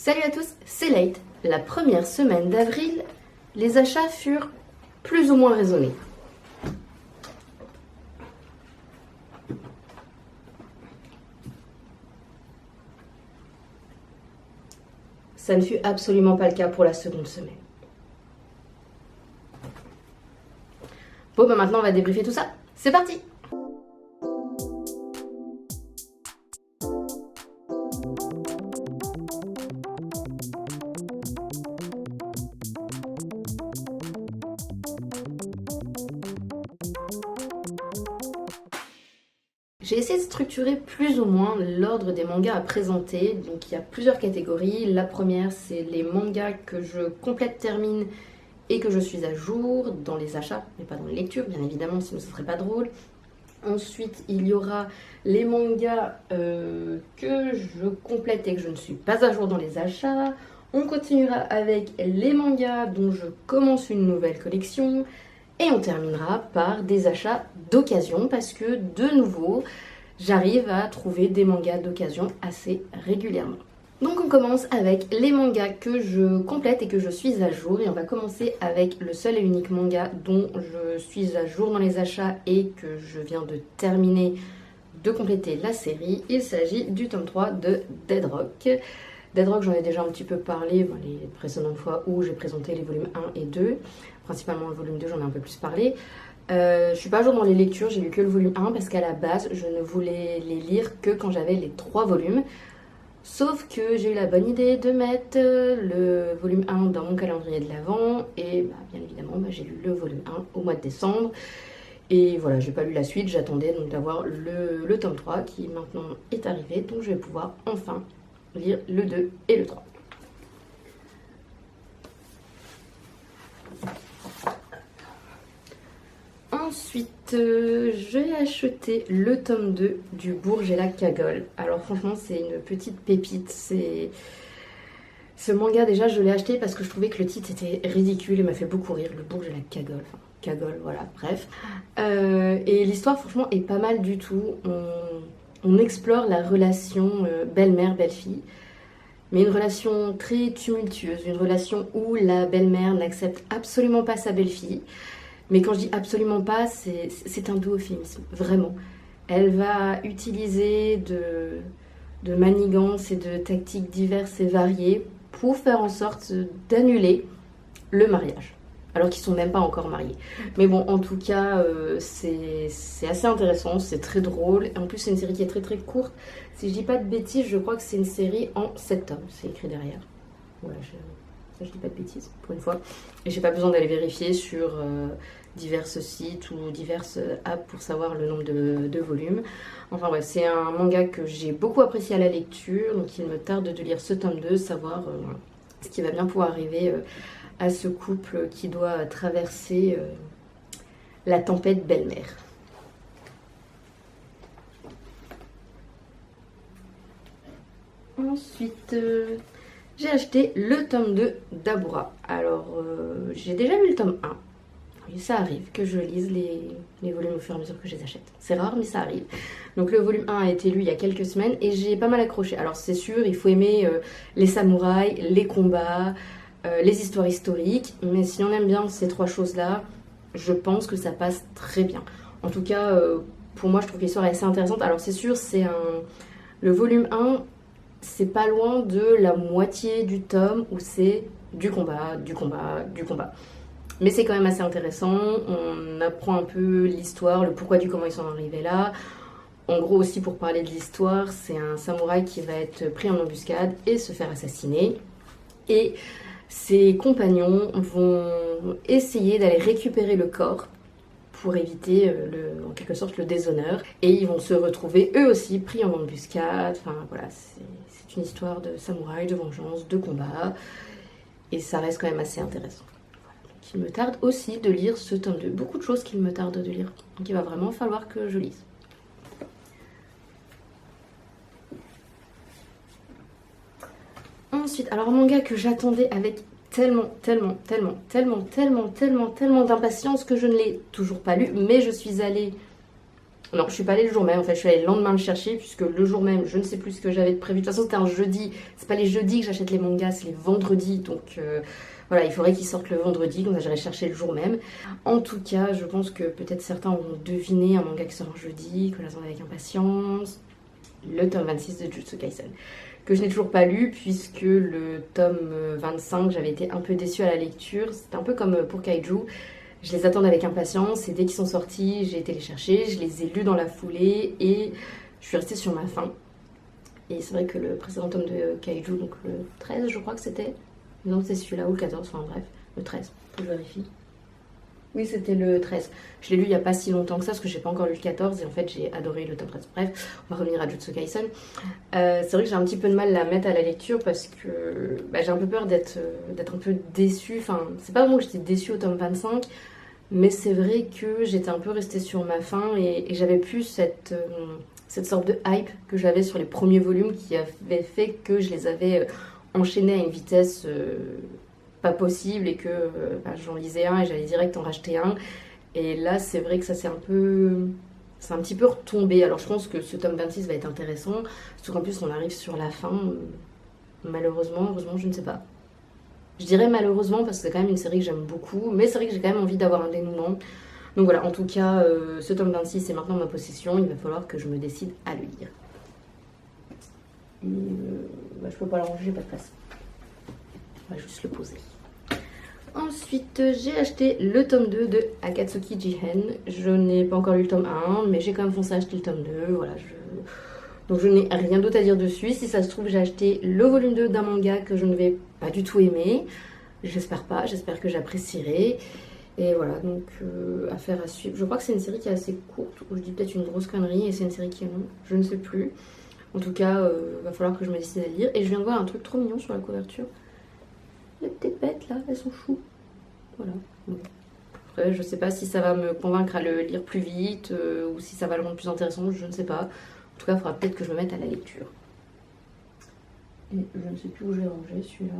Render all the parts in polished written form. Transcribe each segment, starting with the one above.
Salut à tous, c'est Late. La première semaine d'avril, les achats furent plus ou moins raisonnés. Ça ne fut absolument pas le cas pour la seconde semaine. Bon, bah maintenant on va débriefer tout ça. C'est parti! J'ai essayé de structurer plus ou moins l'ordre des mangas à présenter. Donc il y a plusieurs catégories. La première, c'est les mangas que je complète, termine et que je suis à jour dans les achats, mais pas dans les lectures, bien évidemment, sinon ce serait pas drôle. Ensuite, il y aura les mangas que je complète et que je ne suis pas à jour dans les achats. On continuera avec les mangas dont je commence une nouvelle collection. Et on terminera par des achats d'occasion parce que, de nouveau, j'arrive à trouver des mangas d'occasion assez régulièrement. Donc on commence avec les mangas que je complète et que je suis à jour. Et on va commencer avec le seul et unique manga dont je suis à jour dans les achats et que je viens de terminer de compléter la série. Il s'agit du tome 3 de Dead Rock. Dead Rock, j'en ai déjà un petit peu parlé les précédentes fois où j'ai présenté les volumes 1 et 2. Principalement le volume 2, j'en ai un peu plus parlé. Je suis pas à jour dans les lectures, j'ai lu que le volume 1 parce qu'à la base, je ne voulais les lire que quand j'avais les 3 volumes. Sauf que j'ai eu la bonne idée de mettre le volume 1 dans mon calendrier de l'Avent. Et bien évidemment, j'ai lu le volume 1 au mois de décembre. Et voilà, j'ai pas lu la suite, j'attendais donc d'avoir le tome 3 qui maintenant est arrivé. Donc je vais pouvoir enfin lire le 2 et le 3. Ensuite, j'ai acheté le tome 2 du Bourge et la Cagole. Alors franchement, c'est une petite pépite. Ce manga, déjà, je l'ai acheté parce que je trouvais que le titre était ridicule et m'a fait beaucoup rire. Le Bourge et la Cagole. Enfin, Cagole, voilà, bref. Et l'histoire, franchement, est pas mal du tout. On explore la relation belle-mère-belle-fille. Mais une relation très tumultueuse. Une relation où la belle-mère n'accepte absolument pas sa belle-fille. Mais quand je dis absolument pas, c'est un doux euphémisme, vraiment. Elle va utiliser de manigances et de tactiques diverses et variées pour faire en sorte d'annuler le mariage. Alors qu'ils sont même pas encore mariés. Mais bon, en tout cas, c'est assez intéressant, c'est très drôle. Et en plus, c'est une série qui est très très courte. Si je dis pas de bêtises, je crois que c'est une série en 7 tomes. C'est écrit derrière. Voilà, je dis pas de bêtises pour une fois. Et j'ai pas besoin d'aller vérifier sur divers sites ou diverses apps pour savoir le nombre de volumes. Enfin ouais, c'est un manga que j'ai beaucoup apprécié à la lecture, donc il me tarde de lire ce tome 2, savoir ce qui va bien pouvoir arriver à ce couple qui doit traverser la tempête belle-mère. Ensuite, j'ai acheté le tome 2 d'Abura. Alors, j'ai déjà lu le tome 1. Oui, ça arrive que je lise les volumes au fur et à mesure que je les achète. C'est rare, mais ça arrive. Donc le volume 1 a été lu il y a quelques semaines et j'ai pas mal accroché. Alors c'est sûr, il faut aimer les samouraïs, les combats, les histoires historiques. Mais si on aime bien ces 3 choses-là, je pense que ça passe très bien. En tout cas, pour moi, je trouve que l'histoire est assez intéressante. Alors c'est sûr, le volume 1, c'est pas loin de la moitié du tome où c'est du combat, du combat, du combat. Mais c'est quand même assez intéressant, on apprend un peu l'histoire, le pourquoi du comment ils sont arrivés là. En gros aussi pour parler de l'histoire, c'est un samouraï qui va être pris en embuscade et se faire assassiner. Et ses compagnons vont essayer d'aller récupérer le corps pour éviter en quelque sorte le déshonneur. Et ils vont se retrouver eux aussi pris en embuscade. Enfin voilà, c'est une histoire de samouraï, de vengeance, de combat. Et ça reste quand même assez intéressant. Il me tarde aussi de lire ce tome 2. Beaucoup de choses qu'il me tarde de lire. Donc il va vraiment falloir que je lise. Ensuite, alors un manga que j'attendais avec tellement d'impatience que je ne l'ai toujours pas lu. Mais je suis allée Non, je suis pas allée le jour même, en fait je suis allée le lendemain le chercher puisque le jour même je ne sais plus ce que j'avais prévu. De toute façon c'était un jeudi, c'est pas les jeudis que j'achète les mangas, c'est les vendredis, donc voilà, il faudrait qu'ils sortent le vendredi, comme ça j'irai chercher le jour même. En tout cas, je pense que peut-être certains auront deviné un manga qui sort un jeudi, que j'attends avec impatience, le tome 26 de Jujutsu Kaisen, que je n'ai toujours pas lu puisque le tome 25 j'avais été un peu déçue à la lecture, c'était un peu comme pour Kaiju. Je les attends avec impatience et dès qu'ils sont sortis, j'ai été les chercher, je les ai lus dans la foulée et je suis restée sur ma faim. Et c'est vrai que le précédent tome de Kaiju, donc le 13 je crois que c'était, non c'est celui-là ou le 14, enfin bref, le 13, faut que je vérifie. Oui c'était le 13, je l'ai lu il n'y a pas si longtemps que ça parce que j'ai pas encore lu le 14 et en fait j'ai adoré le tome 13. Bref, on va revenir à Jujutsu Kaisen. C'est vrai que j'ai un petit peu de mal à la mettre à la lecture parce que j'ai un peu peur d'être un peu déçue, enfin c'est pas vraiment que j'étais déçue au tome 25, mais c'est vrai que j'étais un peu restée sur ma faim et j'avais plus cette sorte de hype que j'avais sur les premiers volumes qui avait fait que je les avais enchaînés à une vitesse pas possible et que j'en lisais un et j'allais direct en racheter un. Et là, c'est vrai que ça c'est un petit peu retombé. Alors je pense que ce tome 26 va être intéressant, surtout qu'en plus on arrive sur la fin. Malheureusement, heureusement, je ne sais pas. Je dirais malheureusement parce que c'est quand même une série que j'aime beaucoup, mais c'est vrai que j'ai quand même envie d'avoir un dénouement. Donc voilà, en tout cas, ce tome 26 est maintenant en ma possession, il va falloir que je me décide à le lire. Et je peux pas le ranger, j'ai pas de place. On va juste le poser. Ensuite, j'ai acheté le tome 2 de Akatsuki Jihen. Je n'ai pas encore lu le tome 1, mais j'ai quand même foncé acheter le tome 2. Voilà, donc je n'ai rien d'autre à dire dessus. Si ça se trouve, j'ai acheté le volume 2 d'un manga que je ne vais pas du tout aimer. J'espère pas, j'espère que j'apprécierai. Et voilà, donc affaire à suivre. Je crois que c'est une série qui est assez courte, ou je dis peut-être une grosse connerie, et c'est une série qui est longue, je ne sais plus. En tout cas, va falloir que je me décide à lire. Et je viens de voir un truc trop mignon sur la couverture. Les petites bêtes là, elles sont choues. Voilà. Bon. Après, je sais pas si ça va me convaincre à le lire plus vite, ou si ça va le rendre plus intéressant, je ne sais pas. En tout cas, il faudra peut-être que je me mette à la lecture. Et je ne sais plus où je vais ranger celui-là.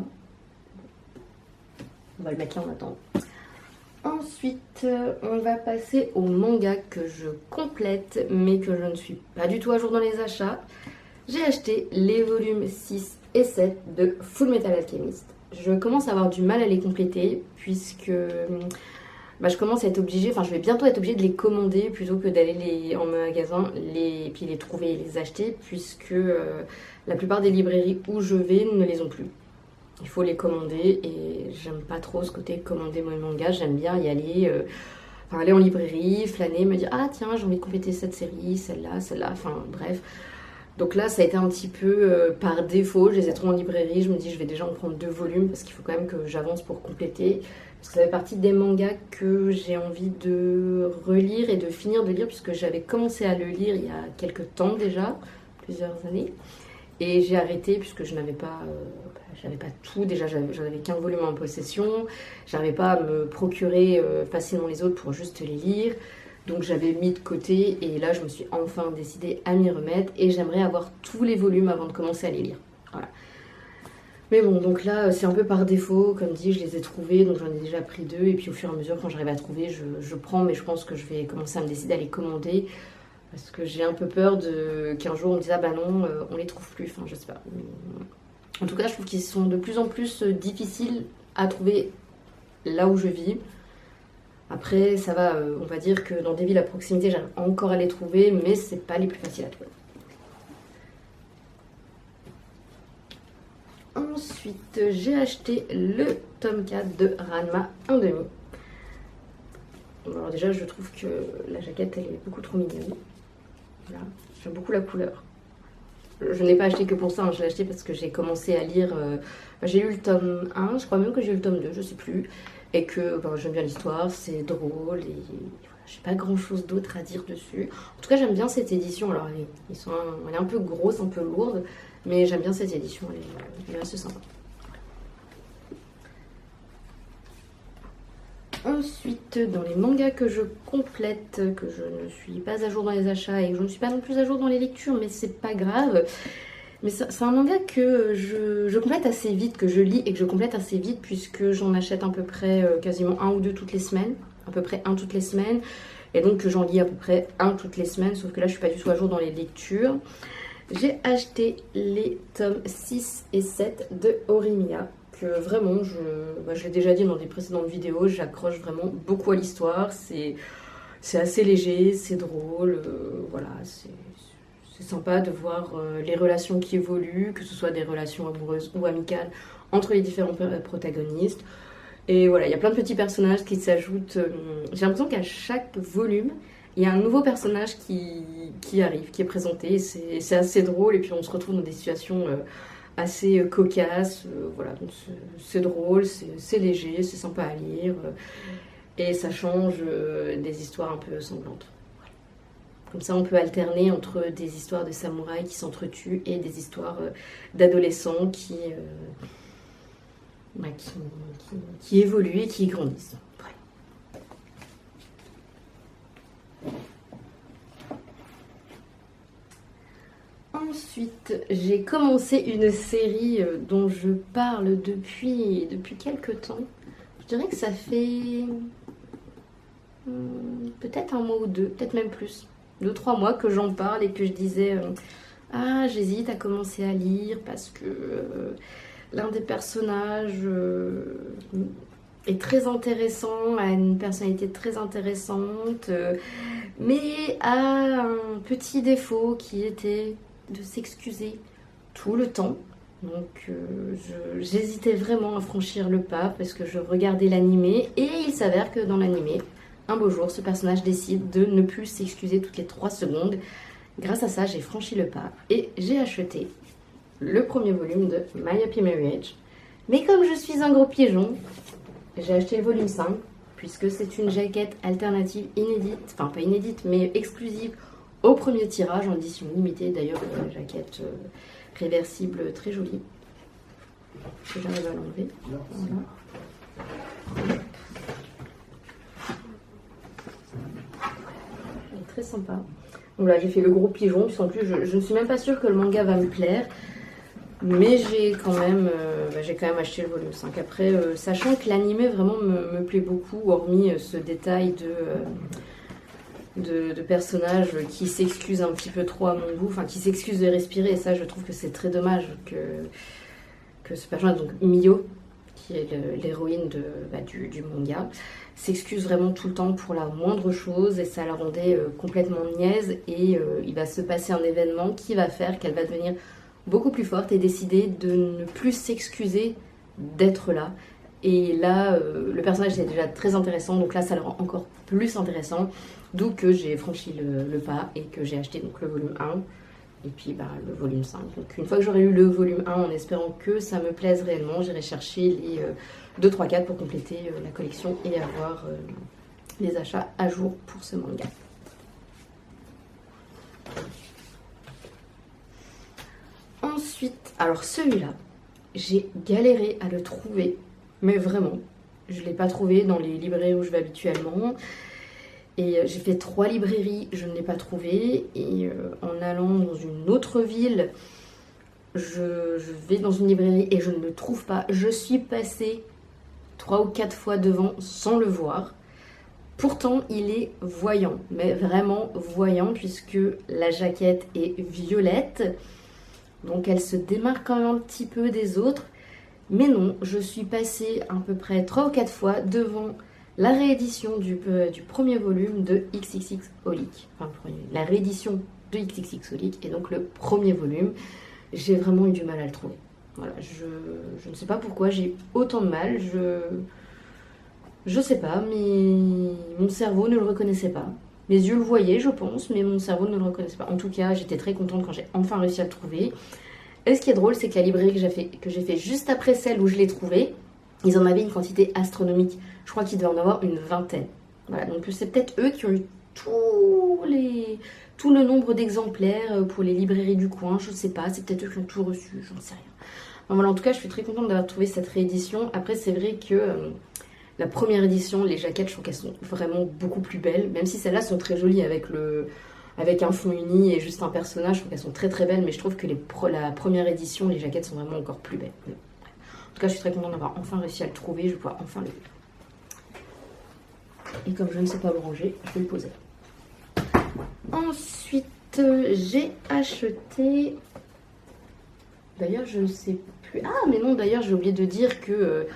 On va le mettre là en attendant. Ensuite, on va passer au manga que je complète, mais que je ne suis pas du tout à jour dans les achats. J'ai acheté les volumes 6 et 7 de Full Metal Alchemist. Je commence à avoir du mal à les compléter, puisque je commence à être obligée, enfin je vais bientôt être obligée de les commander plutôt que d'aller en magasin, puis les trouver et les acheter, puisque la plupart des librairies où je vais ne les ont plus. Il faut les commander et j'aime pas trop ce côté commander mon manga, j'aime bien y aller, aller en librairie, flâner, me dire ah tiens j'ai envie de compléter cette série, celle-là, enfin bref. Donc là ça a été un petit peu par défaut, je les ai trouvés en librairie, je me dis je vais déjà en prendre 2 volumes parce qu'il faut quand même que j'avance pour compléter. Parce que ça fait partie des mangas que j'ai envie de relire et de finir de lire puisque j'avais commencé à le lire il y a quelques temps déjà, plusieurs années. Et j'ai arrêté puisque je n'avais pas, j'avais pas tout. Déjà, j'en avais qu'un volume en possession. J'arrivais pas à me procurer facilement les autres pour juste les lire. Donc j'avais mis de côté et là, je me suis enfin décidée à m'y remettre. Et j'aimerais avoir tous les volumes avant de commencer à les lire. Voilà. Mais bon, donc là, c'est un peu par défaut. Comme dit, je les ai trouvés. Donc j'en ai déjà pris 2. Et puis au fur et à mesure, quand j'arrive à trouver, je prends. Mais je pense que je vais commencer à me décider à les commander. Parce que j'ai un peu peur qu'un jour on me dise ah bah non, on les trouve plus, enfin je sais pas. En tout cas, je trouve qu'ils sont de plus en plus difficiles à trouver là où je vis. Après, ça va, on va dire que dans des villes à proximité, j'arrive encore à les trouver, mais c'est pas les plus faciles à trouver. Ensuite, j'ai acheté le tome 4 de Ranma 1/2. Alors déjà, je trouve que la jaquette, elle est beaucoup trop mignonne. Voilà. J'aime beaucoup la couleur. Je ne l'ai pas acheté que pour ça, hein. Je l'ai acheté parce que j'ai commencé à lire. J'ai lu le tome 1, je crois même que j'ai lu le tome 2, je sais plus. Et que j'aime bien l'histoire, c'est drôle et voilà, j'ai pas grand chose d'autre à dire dessus. En tout cas, j'aime bien cette édition. Alors, elle est un peu grosse, un peu lourde, mais j'aime bien cette édition, elle est assez sympa. Ensuite, dans les mangas que je complète, que je ne suis pas à jour dans les achats et que je ne suis pas non plus à jour dans les lectures, mais c'est pas grave. Mais c'est un manga que je complète assez vite, que je lis et que je complète assez vite, puisque j'en achète à peu près quasiment 1 ou 2 toutes les semaines, à peu près 1 toutes les semaines. Et donc j'en lis à peu près un toutes les semaines, sauf que là je suis pas du tout à jour dans les lectures. J'ai acheté les tomes 6 et 7 de Horimiya, que vraiment, je l'ai déjà dit dans des précédentes vidéos, j'accroche vraiment beaucoup à l'histoire. C'est assez léger, c'est drôle, voilà, c'est sympa de voir les relations qui évoluent, que ce soit des relations amoureuses ou amicales entre les différents protagonistes. Et voilà, il y a plein de petits personnages qui s'ajoutent. J'ai l'impression qu'à chaque volume, il y a un nouveau personnage qui arrive, qui est présenté. C'est assez drôle et puis on se retrouve dans des situations assez cocasses. Voilà, donc c'est drôle, c'est léger, c'est sympa à lire. Et ça change des histoires un peu sanglantes. Voilà. Comme ça, on peut alterner entre des histoires de samouraïs qui s'entretuent et des histoires d'adolescents qui évoluent et qui grandissent. Voilà. Ensuite, j'ai commencé une série dont je parle depuis quelques temps. Je dirais que ça fait peut-être un mois ou deux, peut-être même plus, 2-3 mois que j'en parle et que je disais ah, j'hésite à commencer à lire parce que l'un des personnages est très intéressant, a une personnalité très intéressante, mais a un petit défaut qui était de s'excuser tout le temps. Donc j'hésitais vraiment à franchir le pas parce que je regardais l'animé et il s'avère que dans l'animé, un beau jour, ce personnage décide de ne plus s'excuser toutes les 3 secondes. Grâce à ça, j'ai franchi le pas et j'ai acheté le premier volume de My Happy Marriage. Mais comme je suis un gros pigeon, j'ai acheté le volume 5 puisque c'est une jaquette alternative inédite, enfin pas inédite mais exclusive au premier tirage en édition limitée. D'ailleurs, une jaquette réversible très jolie. Si j'arrive à l'enlever. Voilà. Elle est très sympa. Donc là, j'ai fait le gros pigeon, puisqu'en plus, je ne suis même pas sûre que le manga va me plaire. Mais j'ai quand même acheté le volume 5. Après, sachant que l'animé vraiment me plaît beaucoup, hormis ce détail de personnages qui s'excusent un petit peu trop à mon goût, enfin qui s'excusent de respirer, et ça je trouve que c'est très dommage que ce personnage, donc Mio, qui est l'héroïne du manga, s'excuse vraiment tout le temps pour la moindre chose et ça la rendait complètement niaise et il va se passer un événement qui va faire qu'elle va devenir beaucoup plus forte et décider de ne plus s'excuser d'être là. Et là, le personnage est déjà très intéressant, donc là ça le rend encore plus intéressant. D'où que j'ai franchi le pas et que j'ai acheté donc le volume 1 et puis le volume 5. Donc une fois que j'aurai eu le volume 1, en espérant que ça me plaise réellement, j'irai chercher les 2, 3, 4 pour compléter la collection et avoir les achats à jour pour ce manga. Ensuite, alors celui-là, j'ai galéré à le trouver, mais vraiment, je ne l'ai pas trouvé dans les librairies où je vais habituellement. Et j'ai fait 3 librairies, je ne l'ai pas trouvé. Et en allant dans une autre ville, je vais dans une librairie et je ne le trouve pas. Je suis passée 3 ou 4 fois devant sans le voir. Pourtant, il est voyant, mais vraiment voyant, puisque la jaquette est violette. Donc elle se démarque quand même un petit peu des autres. Mais non, je suis passée à peu près 3 ou 4 fois devant la réédition du premier volume de XXX Holic. Enfin, la réédition de XXX Holic et donc le premier volume. J'ai vraiment eu du mal à le trouver. Voilà, je ne sais pas pourquoi j'ai autant de mal. Je sais pas, mais mon cerveau ne le reconnaissait pas. Mes yeux le voyaient, je pense, mais mon cerveau ne le reconnaissait pas. En tout cas, j'étais très contente quand j'ai enfin réussi à le trouver. Et ce qui est drôle, c'est que la librairie que j'ai fait juste après celle où je l'ai trouvé, ils en avaient une quantité astronomique. Je crois qu'ils devaient en avoir une 20aine. Voilà, donc c'est peut-être eux qui ont eu tout le nombre d'exemplaires pour les librairies du coin. Je sais pas, c'est peut-être eux qui ont tout reçu, j'en sais rien. Bon, voilà, en tout cas, je suis très contente d'avoir trouvé cette réédition. Après, c'est vrai que la première édition, les jaquettes, je trouve qu'elles sont vraiment beaucoup plus belles. Même si celles-là sont très jolies avec un fond uni et juste un personnage, je trouve qu'elles sont très très belles. Mais je trouve que la première édition, les jaquettes sont vraiment encore plus belles. En tout cas, je suis très contente d'avoir enfin réussi à le trouver. Je vais pouvoir enfin le lire. Et comme je ne sais pas le ranger, je vais le poser. Ensuite, j'ai acheté... D'ailleurs, je ne sais plus... Ah, mais non, d'ailleurs, j'ai oublié de dire que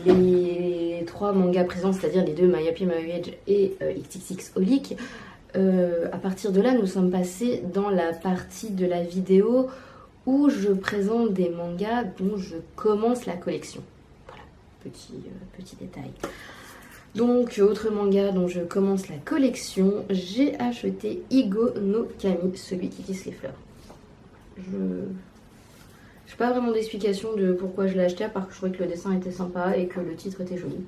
les 3 mangas présents, c'est-à-dire les 2 My Happy Marriage et XXX Holic, à partir de là, nous sommes passés dans la partie de la vidéo où je présente des mangas dont je commence la collection. Voilà, petit détail. Donc, autre manga dont je commence la collection, j'ai acheté Igo no Kami, celui qui tisse les fleurs. Je n'ai pas vraiment d'explication de pourquoi je l'ai acheté, à part que je trouvais que le dessin était sympa et que le titre était joli.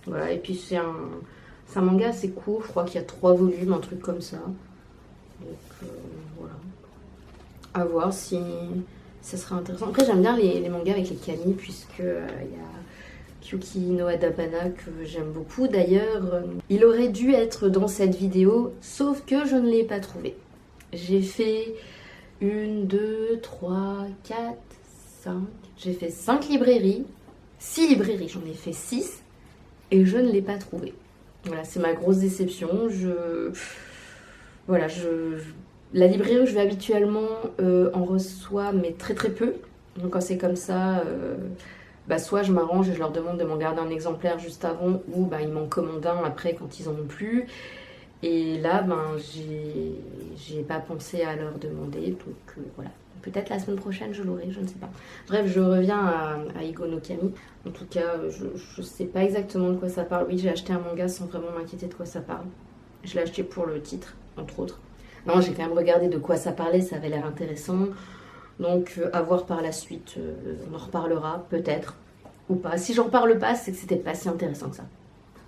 Voilà, et puis c'est un manga assez court, je crois qu'il y a 3 volumes, un truc comme ça. Donc voilà. À voir si ça serait intéressant. Après, j'aime bien les mangas avec les kami, puisque il y a Kyuki no Adabana que j'aime beaucoup. D'ailleurs, il aurait dû être dans cette vidéo, sauf que je ne l'ai pas trouvé. J'ai fait 1, 2, 3, 4, 5... J'ai fait 5 librairies, 6 librairies, j'en ai fait 6, et je ne l'ai pas trouvé. Voilà, c'est ma grosse déception. La librairie où je vais habituellement en reçoit, mais très très peu. Donc quand c'est comme ça... soit je m'arrange et je leur demande de m'en garder un exemplaire juste avant, ou ils m'en commandent un après quand ils en ont plus. Et là, j'ai pas pensé à leur demander, donc voilà. Peut-être la semaine prochaine je l'aurai, je ne sais pas. Bref, je reviens à Igo no Kami. En tout cas, je sais pas exactement de quoi ça parle. Oui, j'ai acheté un manga sans vraiment m'inquiéter de quoi ça parle. Je l'ai acheté pour le titre, entre autres. Non, j'ai quand même regardé de quoi ça parlait, ça avait l'air intéressant. Donc à voir par la suite, on en reparlera peut-être, ou pas. Si j'en parle pas, c'est que c'était pas si intéressant que ça.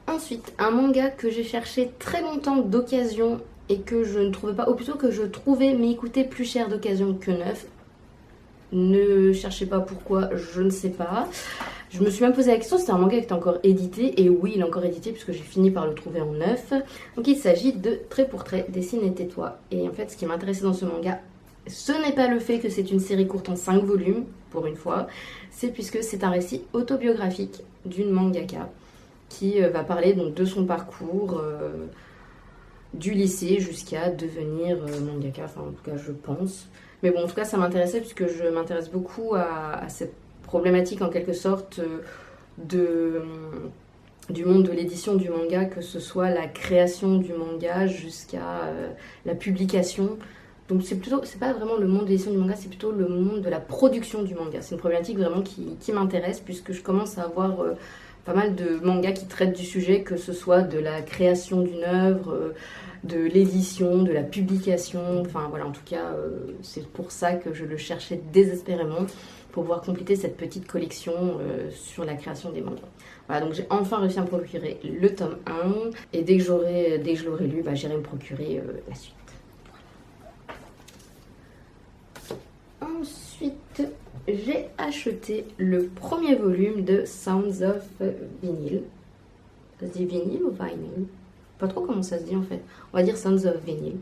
Ensuite, un manga que j'ai cherché très longtemps d'occasion et que je ne trouvais pas, ou plutôt que je trouvais mais il coûtait plus cher d'occasion que neuf. Ne cherchez pas pourquoi, je ne sais pas. Je me suis même posé la question, c'était un manga qui était encore édité, et oui, il est encore édité puisque j'ai fini par le trouver en neuf. Donc il s'agit de Trait pour trait, dessine et tais-toi. Et en fait, ce qui m'intéressait dans ce manga, ce n'est pas le fait que c'est une série courte en 5 volumes, pour une fois, c'est puisque c'est un récit autobiographique d'une mangaka qui va parler donc de son parcours du lycée jusqu'à devenir mangaka, enfin en tout cas je pense. Mais bon, en tout cas ça m'intéressait puisque je m'intéresse beaucoup à cette problématique en quelque sorte du monde de l'édition du manga, que ce soit la création du manga jusqu'à la publication. Donc c'est pas vraiment le monde de l'édition du manga, c'est plutôt le monde de la production du manga. C'est une problématique vraiment qui m'intéresse puisque je commence à avoir pas mal de mangas qui traitent du sujet, que ce soit de la création d'une œuvre, de l'édition, de la publication, enfin voilà, en tout cas c'est pour ça que je le cherchais désespérément, pour pouvoir compléter cette petite collection sur la création des mangas. Voilà, donc j'ai enfin réussi à me procurer le tome 1, et dès que je l'aurai lu, j'irai me procurer la suite. Ensuite, j'ai acheté le premier volume de Sounds of Vinyl. Ça se dit vinyle ou vinyl? Pas trop comment ça se dit en fait. On va dire Sounds of Vinyl.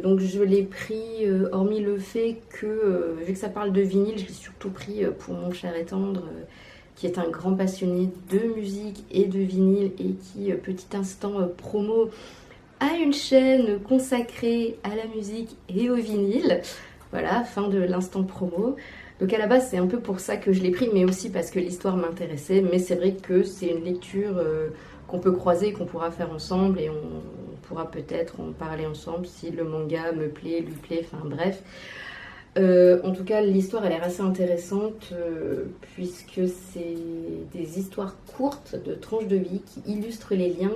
Donc je l'ai pris, hormis le fait que, vu que ça parle de vinyle, je l'ai surtout pris pour mon cher et tendre, qui est un grand passionné de musique et de vinyle, et qui, petit instant promo, a une chaîne consacrée à la musique et au vinyle. Voilà, fin de l'instant promo. Donc à la base, c'est un peu pour ça que je l'ai pris, mais aussi parce que l'histoire m'intéressait. Mais c'est vrai que c'est une lecture qu'on peut croiser, qu'on pourra faire ensemble, et on pourra peut-être en parler ensemble si le manga me plaît, lui plaît, enfin bref. En tout cas, l'histoire, elle est assez intéressante puisque c'est des histoires courtes de tranches de vie qui illustrent les liens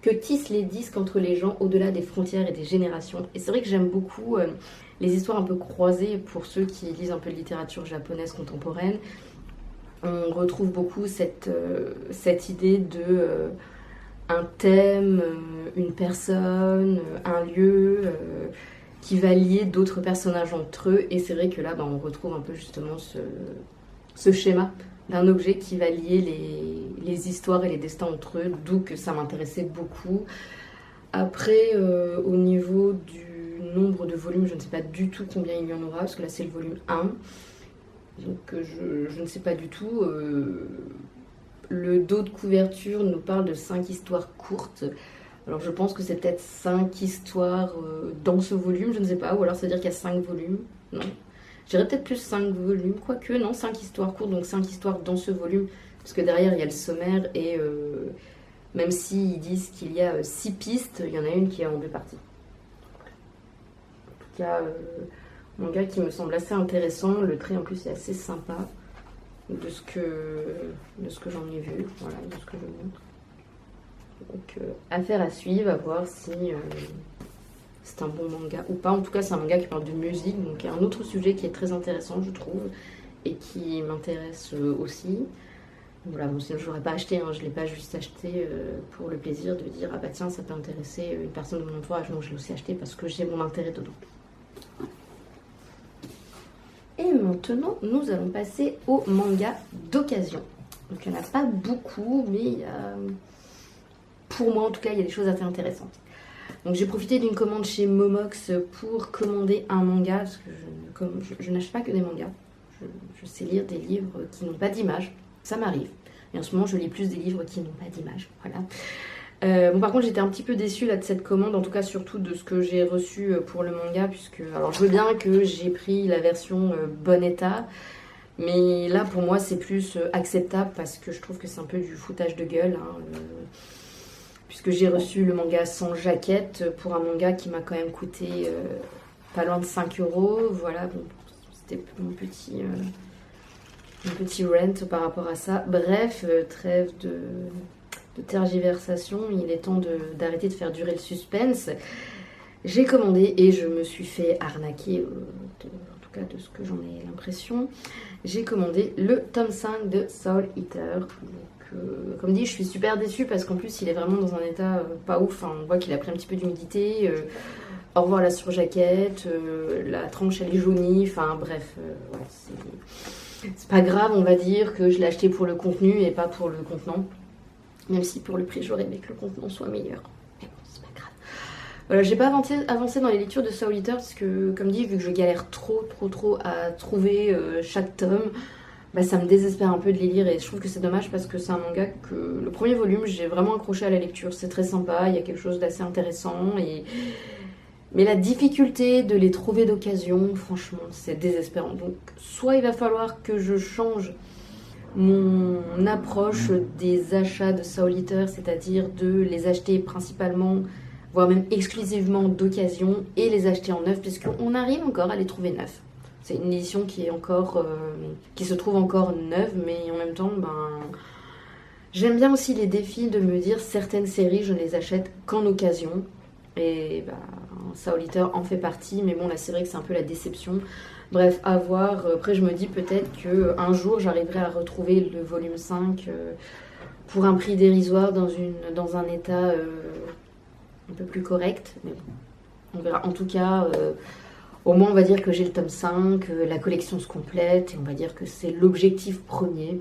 que tissent les disques entre les gens au-delà des frontières et des générations. Et c'est vrai que j'aime beaucoup les histoires un peu croisées. Pour ceux qui lisent un peu de littérature japonaise contemporaine, on retrouve beaucoup cette idée de un thème, une personne, un lieu qui va lier d'autres personnages entre eux. Et c'est vrai que là, on retrouve un peu justement ce schéma d'un objet qui va lier les histoires et les destins entre eux, d'où que ça m'intéressait beaucoup. Après, au niveau du nombre de volumes, je ne sais pas du tout combien il y en aura, parce que là c'est le volume 1, donc je ne sais pas du tout. Le dos de couverture nous parle de 5 histoires courtes. Alors je pense que c'est peut-être 5 histoires dans ce volume, je ne sais pas. Ou alors ça veut dire qu'il y a 5 volumes. Non. Je dirais peut-être plus 5 volumes, quoique non, 5 histoires courtes, donc 5 histoires dans ce volume. Parce que derrière il y a le sommaire et même s'ils disent qu'il y a 6 pistes, il y en a une qui est en 2 parties. En tout cas, manga qui me semble assez intéressant. Le trait en plus est assez sympa de ce que j'en ai vu, voilà, de ce que je montre. Donc affaire à suivre, à voir si c'est un bon manga ou pas. En tout cas, c'est un manga qui parle de musique, donc il y a un autre sujet qui est très intéressant, je trouve, et qui m'intéresse aussi. Voilà, bon, sinon je l'aurais pas acheté, hein, je l'ai pas juste acheté pour le plaisir de dire ah bah tiens, ça peut intéresser une personne de mon entourage. Non, je l'ai aussi acheté parce que j'ai mon intérêt dedans. Et maintenant, nous allons passer au manga d'occasion. Donc il n'y en a pas beaucoup, mais il y a... pour moi en tout cas, il y a des choses assez intéressantes. Donc j'ai profité d'une commande chez Momox pour commander un manga, parce que je n'achète pas que des mangas. Je sais lire des livres qui n'ont pas d'image, ça m'arrive. Et en ce moment, je lis plus des livres qui n'ont pas d'image, voilà. Bon, par contre, j'étais un petit peu déçue là, de cette commande, en tout cas surtout de ce que j'ai reçu pour le manga, puisque... Alors je veux bien que j'ai pris la version bon état, mais là pour moi c'est plus acceptable, parce que je trouve que c'est un peu du foutage de gueule, hein, puisque j'ai reçu le manga sans jaquette pour un manga qui m'a quand même coûté pas loin de 5 €. Voilà, bon, c'était mon petit rent par rapport à ça. Bref, trêve de tergiversation, il est temps d'arrêter de faire durer le suspense. J'ai commandé et je me suis fait arnaquer, en tout cas de ce que j'en ai l'impression. J'ai commandé le tome 5 de Soul Eater. Donc, comme dit, je suis super déçue parce qu'en plus il est vraiment dans un état pas ouf. Enfin, on voit qu'il a pris un petit peu d'humidité. Au revoir la surjaquette, la tranche elle est jaunie. Enfin bref, ouais, c'est pas grave, on va dire que je l'ai acheté pour le contenu et pas pour le contenant. Même si pour le prix, j'aurais aimé que le contenant soit meilleur. Mais bon, c'est pas grave. Voilà, j'ai pas avancé dans les lectures de Soul Eater parce que, comme dit, vu que je galère trop à trouver chaque tome, bah, ça me désespère un peu de les lire et je trouve que c'est dommage parce que c'est un manga que le premier volume, j'ai vraiment accroché à la lecture. C'est très sympa, il y a quelque chose d'assez intéressant mais la difficulté de les trouver d'occasion, franchement, c'est désespérant. Donc, soit il va falloir que je change mon approche des achats de Soul Eater, c'est-à-dire de les acheter principalement, voire même exclusivement d'occasion et les acheter en neuf, puisqu'on arrive encore à les trouver neufs. C'est une édition qui est encore, qui se trouve encore neuve, mais en même temps, j'aime bien aussi les défis de me dire certaines séries, je ne les achète qu'en occasion. Et Soul Eater en fait partie, mais bon là c'est vrai que c'est un peu la déception. Bref, à voir. Après je me dis peut-être qu'un jour j'arriverai à retrouver le volume 5 pour un prix dérisoire dans un état un peu plus correct. Mais bon, on verra. En tout cas, au moins on va dire que j'ai le tome 5, la collection se complète, et on va dire que c'est l'objectif premier.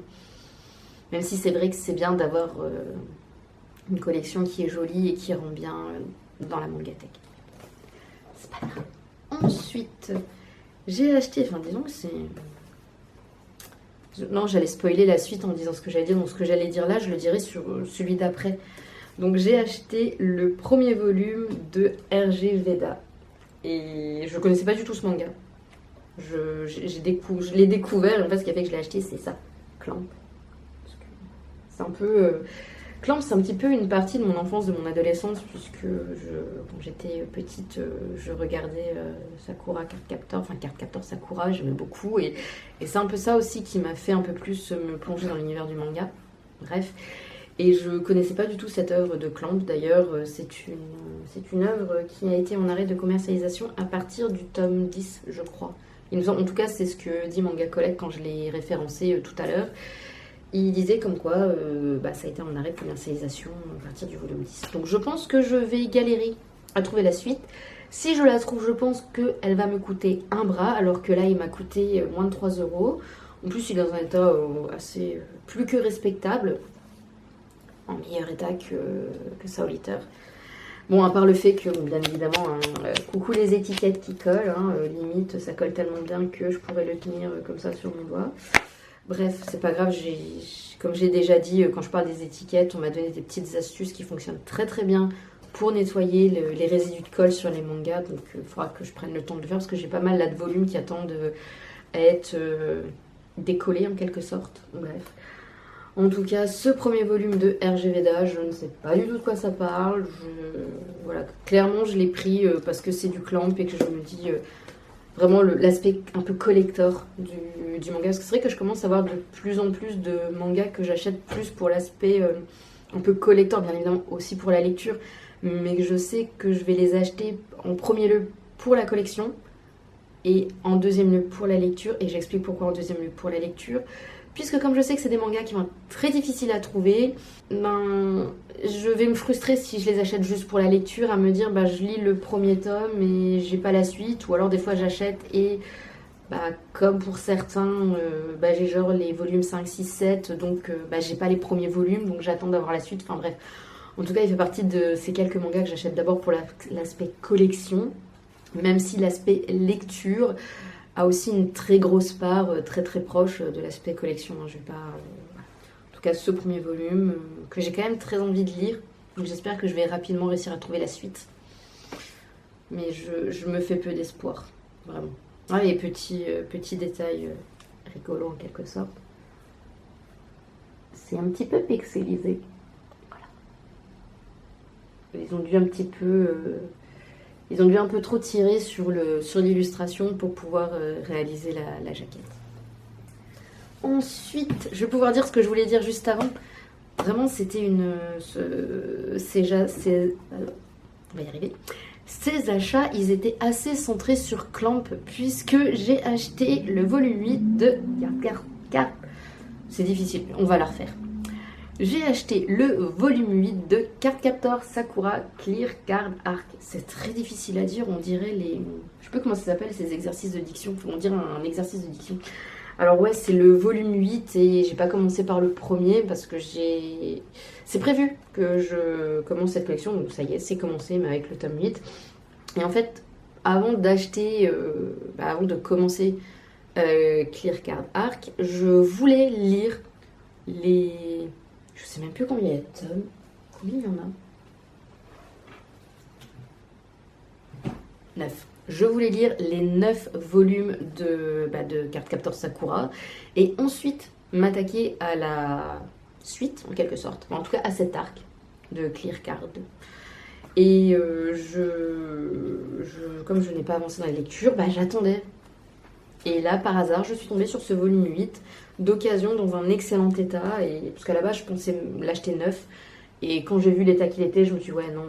Même si c'est vrai que c'est bien d'avoir une collection qui est jolie et qui rend bien dans la mangathèque. C'est pas grave. Ensuite, j'ai acheté, enfin disons que c'est... Non, j'allais spoiler la suite en disant ce que j'allais dire, donc ce que j'allais dire là, je le dirai sur celui d'après. Donc j'ai acheté le premier volume de R.G. Veda. Et je connaissais pas du tout ce manga. Je l'ai découvert, et en fait ce qui a fait que je l'ai acheté, c'est ça, Clamp. C'est un peu... Clamp, c'est un petit peu une partie de mon enfance, de mon adolescence, puisque quand j'étais petite, je regardais Sakura Cardcaptor, enfin Cardcaptor Sakura, j'aimais beaucoup, et c'est un peu ça aussi qui m'a fait un peu plus me plonger dans l'univers du manga. Bref, et je connaissais pas du tout cette œuvre de Clamp, d'ailleurs, c'est une œuvre qui a été en arrêt de commercialisation à partir du tome 10, je crois. En tout cas, c'est ce que dit Manga Collect quand je l'ai référencé tout à l'heure. Il disait comme quoi ça a été en arrêt de commercialisation à partir du volume 10. Donc je pense que je vais galérer à trouver la suite. Si je la trouve, je pense qu'elle va me coûter un bras, alors que là il m'a coûté moins de 3 €. En plus il est dans un état assez plus que respectable, en meilleur état que Soul Eater. Bon, à part le fait que, bien évidemment, coucou les étiquettes qui collent, limite ça colle tellement bien que je pourrais le tenir comme ça sur mon doigt. Bref, c'est pas grave, comme j'ai déjà dit, quand je parle des étiquettes, on m'a donné des petites astuces qui fonctionnent très très bien pour nettoyer les résidus de colle sur les mangas. Donc il faudra que je prenne le temps de le faire parce que j'ai pas mal là de volumes qui attendent à être décollés en quelque sorte. Bref. En tout cas, ce premier volume de RG Veda, je ne sais pas du tout de quoi ça parle. Voilà, clairement, je l'ai pris parce que c'est du clamp et que je me dis vraiment l'aspect un peu collector du manga. Parce que c'est vrai que je commence à avoir de plus en plus de mangas que j'achète plus pour l'aspect un peu collector, bien évidemment aussi pour la lecture, mais que je sais que je vais les acheter en premier lieu pour la collection et en deuxième lieu pour la lecture. Et j'explique pourquoi en deuxième lieu pour la lecture. Puisque comme je sais que c'est des mangas qui vont être très difficiles à trouver, ben, je vais me frustrer si je les achète juste pour la lecture, à me dire bah, je lis le premier tome et j'ai pas la suite, ou alors des fois j'achète et bah, comme pour certains, bah, j'ai genre les volumes 5, 6, 7, donc bah, j'ai pas les premiers volumes, donc j'attends d'avoir la suite, enfin bref. En tout cas, il fait partie de ces quelques mangas que j'achète d'abord pour l'aspect collection, même si l'aspect lecture a aussi une très grosse part, très très proche de l'aspect collection. Je vais pas, en tout cas, ce premier volume que j'ai quand même très envie de lire. Donc j'espère que je vais rapidement réussir à trouver la suite. Mais je me fais peu d'espoir, vraiment. Ah, les petits détails rigolos en quelque sorte. C'est un petit peu pixelisé. Voilà. Ils ont dû un petit peu... Ils ont dû un peu trop tirer sur l'illustration pour pouvoir réaliser la jaquette. Ensuite, je vais pouvoir dire ce que je voulais dire juste avant. Vraiment, c'était on va y arriver. Ces achats, ils étaient assez centrés sur Clamp, puisque j'ai acheté le volume 8 de... C'est difficile, on va la refaire. J'ai acheté le volume 8 de Cardcaptor Sakura Clear Card Arc. C'est très difficile à dire, on dirait les... Je sais pas comment ça s'appelle ces exercices de diction, on dirait un exercice de diction. Alors ouais, c'est le volume 8 et j'ai pas commencé par le premier parce que c'est prévu que je commence cette collection, donc ça y est, c'est commencé, mais avec le tome 8. Et en fait, avant d'acheter, avant de commencer Clear Card Arc, je voulais lire les... Je sais même plus combien il y a de tomes. Combien il y en a 9. Je voulais lire les 9 volumes de Cardcaptor Sakura et ensuite m'attaquer à la suite, en quelque sorte. Enfin, en tout cas, à cet arc de Clear Card. Et comme je n'ai pas avancé dans la lecture, j'attendais. Et là, par hasard, je suis tombée sur ce volume 8 d'occasion dans un excellent état. Parce qu'à la base, je pensais l'acheter neuf. Et quand j'ai vu l'état qu'il était, je me suis dit, ouais, non,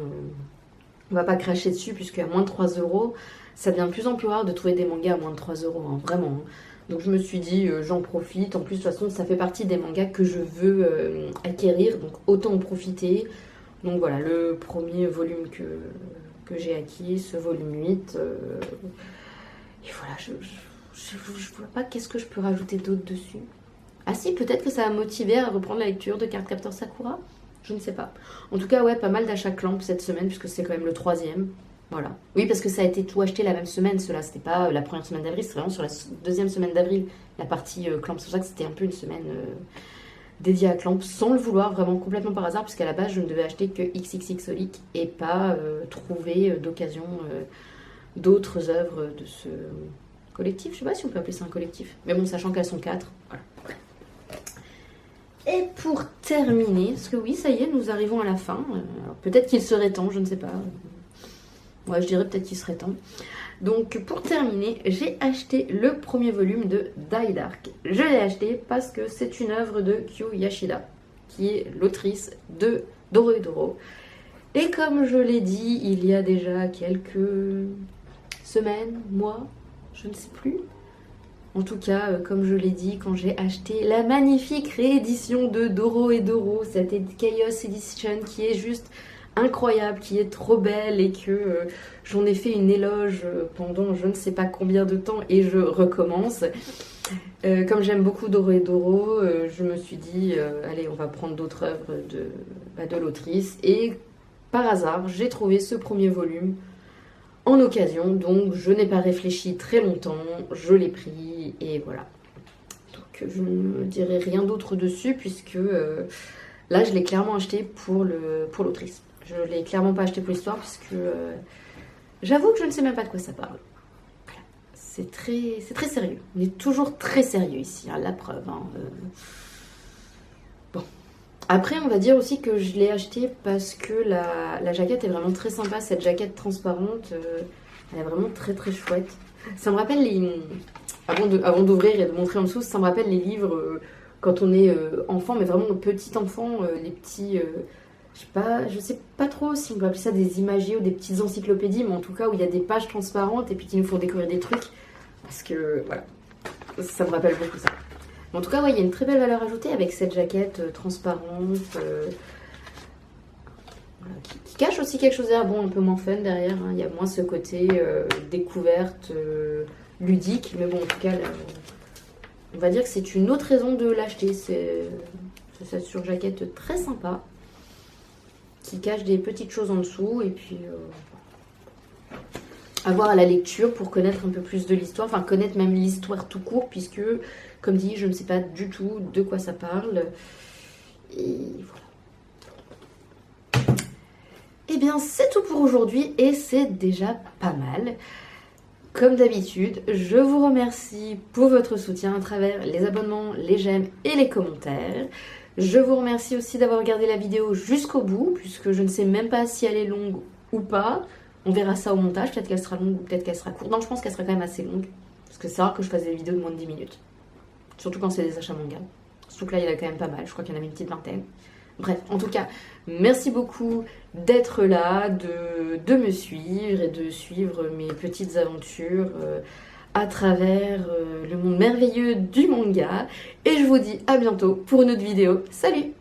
on va pas cracher dessus, puisque à moins de 3 euros, ça devient de plus en plus rare de trouver des mangas à moins de 3 euros, hein, vraiment. Hein. Donc je me suis dit, j'en profite. En plus, de toute façon, ça fait partie des mangas que je veux acquérir, donc autant en profiter. Donc voilà, le premier volume que j'ai acquis, ce volume 8. Et voilà, je vois pas qu'est-ce que je peux rajouter d'autre dessus. Ah si, peut-être que ça va motiver à reprendre la lecture de Cardcaptor Sakura. Je ne sais pas. En tout cas, ouais, pas mal d'achats Clamp cette semaine, puisque c'est quand même le 3e. Voilà. Oui, parce que ça a été tout acheté la même semaine, cela. C'était pas la première semaine d'avril, c'est vraiment sur la deuxième semaine d'avril, la partie Clamp. C'est pour ça que c'était un peu une semaine dédiée à Clamp, sans le vouloir, vraiment complètement par hasard, puisqu'à la base, je ne devais acheter que XXXolic et pas trouver d'occasion d'autres œuvres de ce collectif. Je sais pas si on peut appeler ça un collectif. Mais bon, sachant qu'elles sont 4. Voilà. Et pour terminer, parce que oui, ça y est, nous arrivons à la fin. Peut-être qu'il serait temps, je ne sais pas. Ouais, je dirais peut-être qu'il serait temps. Donc pour terminer, j'ai acheté le premier volume de Die Dark. Je l'ai acheté parce que c'est une œuvre de Kyu Yashida, qui est l'autrice de Dorohedoro. Et comme je l'ai dit il y a déjà quelques semaines, mois, je ne sais plus. En tout cas, comme je l'ai dit, quand j'ai acheté la magnifique réédition de Dorohedoro, cette Chaos Edition qui est juste incroyable, qui est trop belle et que j'en ai fait une éloge pendant je ne sais pas combien de temps et je recommence. Comme j'aime beaucoup Dorohedoro, je me suis dit, allez, on va prendre d'autres œuvres de l'autrice. Et par hasard, j'ai trouvé ce premier volume en occasion, donc je n'ai pas réfléchi très longtemps, je l'ai pris et voilà. que je ne dirai rien d'autre dessus puisque là je l'ai clairement acheté pour l'autrice. Je l'ai clairement pas acheté pour l'histoire puisque j'avoue que je ne sais même pas de quoi ça parle. Voilà. C'est très sérieux. On est toujours très sérieux ici, hein, la preuve. Hein. Bon. Après, on va dire aussi que je l'ai acheté parce que la jaquette est vraiment très sympa. Cette jaquette transparente, elle est vraiment très chouette. Ça me rappelle les... Avant d'ouvrir et de montrer en dessous, ça me rappelle les livres quand on est enfant, mais vraiment petit enfant, les petits... je sais pas trop si on peut appeler ça des imagiers ou des petites encyclopédies, mais en tout cas où il y a des pages transparentes et puis qui nous font découvrir des trucs. Parce que, voilà, ça me rappelle beaucoup ça. En tout cas, ouais, il y a une très belle valeur ajoutée avec cette jaquette transparente voilà, qui cache aussi quelque chose derrière, bon, un peu moins fun derrière. Hein. Il y a moins ce côté découverte, ludique, mais bon, en tout cas, là, on va dire que c'est une autre raison de l'acheter. C'est cette surjaquette très sympa qui cache des petites choses en dessous et puis avoir à la lecture pour connaître un peu plus de l'histoire, enfin connaître même l'histoire tout court puisque, comme dit, je ne sais pas du tout de quoi ça parle. Et voilà. Et bien c'est tout pour aujourd'hui et c'est déjà pas mal. Comme d'habitude, je vous remercie pour votre soutien à travers les abonnements, les j'aime et les commentaires. Je vous remercie aussi d'avoir regardé la vidéo jusqu'au bout, puisque je ne sais même pas si elle est longue ou pas. On verra ça au montage, peut-être qu'elle sera longue ou peut-être qu'elle sera courte. Non, je pense qu'elle sera quand même assez longue, parce que c'est rare que je fasse des vidéos de moins de 10 minutes. Surtout quand c'est des achats manga. Surtout que là, il y en a quand même pas mal, je crois qu'il y en a une petite vingtaine. Bref, en tout cas, merci beaucoup d'être là, de me suivre et de suivre mes petites aventures à travers le monde merveilleux du manga. Et je vous dis à bientôt pour une autre vidéo. Salut!